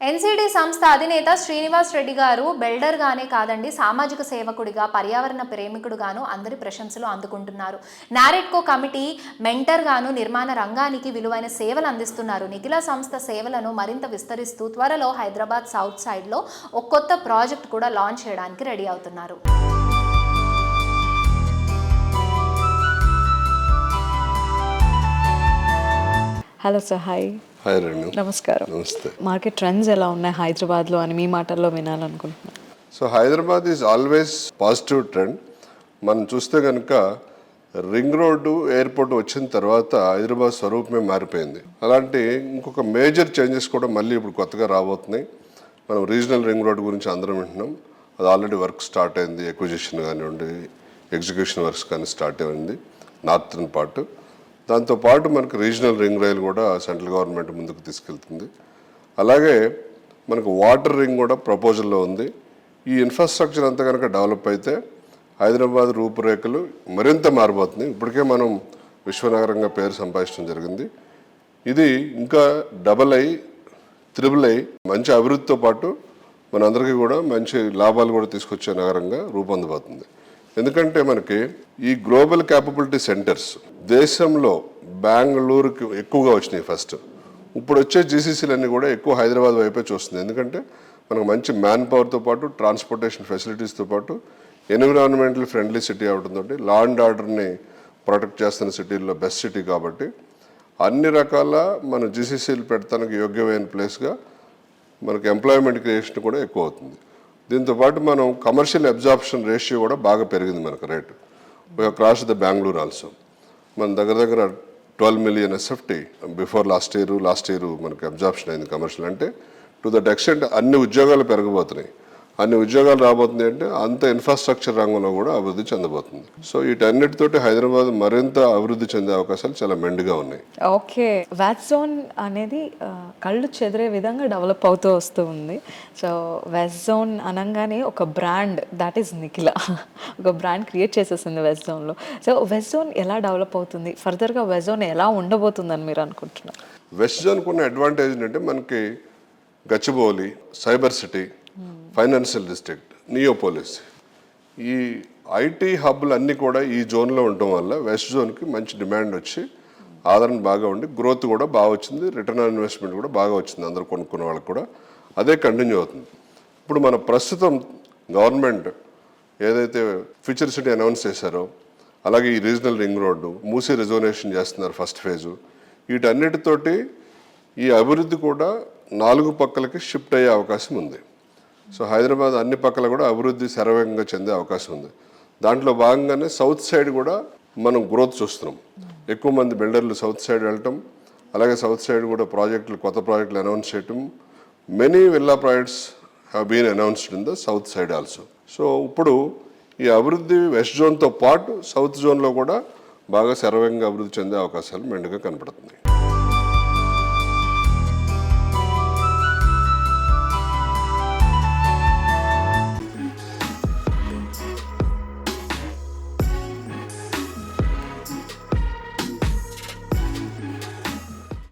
NCD సంస్థ అధినేత శ్రీనివాస్ రెడ్డి గారు బిల్డర్గానే కాదండి, సామాజిక సేవకుడిగా, పర్యావరణ ప్రేమికుడుగాను అందరి ప్రశంసలు అందుకుంటున్నారు. నారెడ్కో కమిటీ మెంటర్గాను నిర్మాణ రంగానికి విలువైన సేవలు అందిస్తున్నారు. నిఖిల సంస్థ సేవలను మరింత విస్తరిస్తూ త్వరలో హైదరాబాద్ సౌత్ సైడ్లో ఒక కొత్త ప్రాజెక్ట్ కూడా లాంచ్ చేయడానికి రెడీ అవుతున్నారు. Hello sir, hi. Hi Renu. నమస్కారం. నమస్తే. మార్కెట్ ట్రెండ్స్ ఎలా ఉన్నాయి హైదరాబాద్లో అని మీ మాటల్లో వినాలనుకుంటున్నాను. So Hyderabad is always positive trend. మనం చూస్తే కనుక రింగ్ రోడ్డు ఎయిర్పోర్ట్ వచ్చిన తర్వాత హైదరాబాద్ స్వరూపమే మారిపోయింది. అలాంటి ఇంకొక మేజర్ చేంజెస్ కూడా మళ్ళీ ఇప్పుడు కొత్తగా రాబోతున్నాయి. మనం రీజనల్ రింగ్ రోడ్ గురించి అందరం వింటున్నాం. అది ఆల్రెడీ వర్క్ స్టార్ట్ అయింది. ఎక్విజిషన్ కానివ్వండి, ఎగ్జిక్యూషన్ వర్క్స్ కానీ స్టార్ట్ అయింది నార్థన్ పార్ట్. దాంతోపాటు మనకు రీజనల్ రింగ్ రైల్ కూడా సెంట్రల్ గవర్నమెంట్ ముందుకు తీసుకెళ్తుంది. అలాగే మనకు వాటర్ రింగ్ కూడా ప్రపోజల్లో ఉంది. ఈ ఇన్ఫ్రాస్ట్రక్చర్ అంతా కనుక డెవలప్ అయితే హైదరాబాద్ రూపురేఖలు మరింత మారిపోతుంది. ఇప్పటికే మనం విశ్వనగరంగా పేరు సంపాదించడం జరిగింది. ఇది ఇంకా డబల్ అయి త్రిబుల్ అయి మంచి అభివృద్ధితో పాటు మనందరికీ కూడా మంచి లాభాలు కూడా తీసుకొచ్చే నగరంగా రూపొందబోతుంది. ఎందుకంటే మనకి ఈ గ్లోబల్ క్యాపబిలిటీ సెంటర్స్ దేశంలో బెంగళూరుకి ఎక్కువగా వచ్చినాయి ఫస్ట్. ఇప్పుడు వచ్చే జీసీసీలన్నీ కూడా ఎక్కువ హైదరాబాద్ వైపే చూస్తుంది. ఎందుకంటే మనకు మంచి మ్యాన్ పవర్తో పాటు ట్రాన్స్పోర్టేషన్ ఫెసిలిటీస్తో పాటు ఎన్విరాన్మెంటల్ ఫ్రెండ్లీ సిటీ అవడంతో లా అండ్ ఆర్డర్ని ప్రొటెక్ట్ చేస్తున్న సిటీల్లో బెస్ట్ సిటీ కాబట్టి అన్ని రకాల మన జీసీసీలు పెట్టడానికి యోగ్యమైన ప్లేస్గా మనకు ఎంప్లాయ్మెంట్ క్రియేషన్ కూడా ఎక్కువ అవుతుంది. దీంతోపాటు మనం కమర్షియల్ అబ్జార్ప్షన్ రేషియో కూడా బాగా పెరిగింది మనకు rate. Cross the Bengaluru also మన దగ్గర 12 million SFT before last year మనకి అబ్జార్ప్షన్ అయింది కమర్షియల్. అంటే టు దట్ ఎక్స్టెంట్ అన్ని ఉద్యోగాలు పెరగబోతున్నాయి. అన్ని ఉద్యోగాలు రాబోతుంది అంటే అంత ఇన్ఫ్రాస్ట్రక్చర్ రంగంలో కూడా అభివృద్ధి చెందబోతుంది. సో వీటన్నిటితోటి హైదరాబాద్ మరింత అభివృద్ధి చెందే అవకాశాలు చాలా మెండుగా ఉన్నాయి. ఓకే, వెస్ట్ జోన్ అనేది కళ్ళు చెదిరే విధంగా డెవలప్ అవుతూ వస్తూ ఉంది. సో వెస్ట్ జోన్ అనగానే ఒక బ్రాండ్, దాట్ ఈస్ నిఖిల, ఒక బ్రాండ్ క్రియేట్ చేసేసింది వెస్ట్ జోన్లో. సో వెస్ట్ జోన్ ఎలా డెవలప్ అవుతుంది, ఫర్దర్గా వెస్ట్ జోన్ ఎలా ఉండబోతుందని మీరు అనుకుంటున్నారు? వెస్ట్ జోన్కు ఉన్న అడ్వాంటేజ్ ఏంటంటే మనకి Gachibowli, cyber city, financial district, Neopolis, ఈ ఐటీ హబ్లు అన్నీ కూడా ఈ జోన్లో ఉండటం వల్ల వెస్ట్ జోన్కి మంచి డిమాండ్ వచ్చి ఆదరణ బాగా ఉండి గ్రోత్ కూడా బాగా వచ్చింది. రిటర్న్ ఆన్ ఇన్వెస్ట్మెంట్ కూడా బాగా వచ్చింది. అందరూ కొనుక్కున్న వాళ్ళకి కూడా అదే కంటిన్యూ అవుతుంది. ఇప్పుడు మన ప్రస్తుతం గవర్నమెంట్ ఏదైతే ఫ్యూచర్ సిటీ అనౌన్స్ చేశారో, అలాగే ఈ regional ring road, Musi reservation చేస్తున్నారు ఫస్ట్ ఫేజు, వీటన్నిటితోటి ఈ అభివృద్ధి కూడా 4 పక్కలకి షిఫ్ట్ అయ్యే అవకాశం ఉంది. సో హైదరాబాద్ అన్ని పక్కల కూడా అభివృద్ధి శరవేగంగా చెందే అవకాశం ఉంది. దాంట్లో భాగంగానే సౌత్ సైడ్ కూడా మనం గ్రోత్ చూస్తున్నాం. ఎక్కువ మంది బిల్డర్లు సౌత్ సైడ్ వెళ్ళటం, అలాగే సౌత్ సైడ్ కూడా కొత్త ప్రాజెక్టులు అనౌన్స్ చేయటం. Many villa projects have been announced in the south side also. So ఇప్పుడు ఈ అభివృద్ధి వెస్ట్ జోన్తో పాటు సౌత్ జోన్లో కూడా బాగా శరవేగంగా అభివృద్ధి చెందే అవకాశాలు మెండుగా కనపడుతున్నాయి.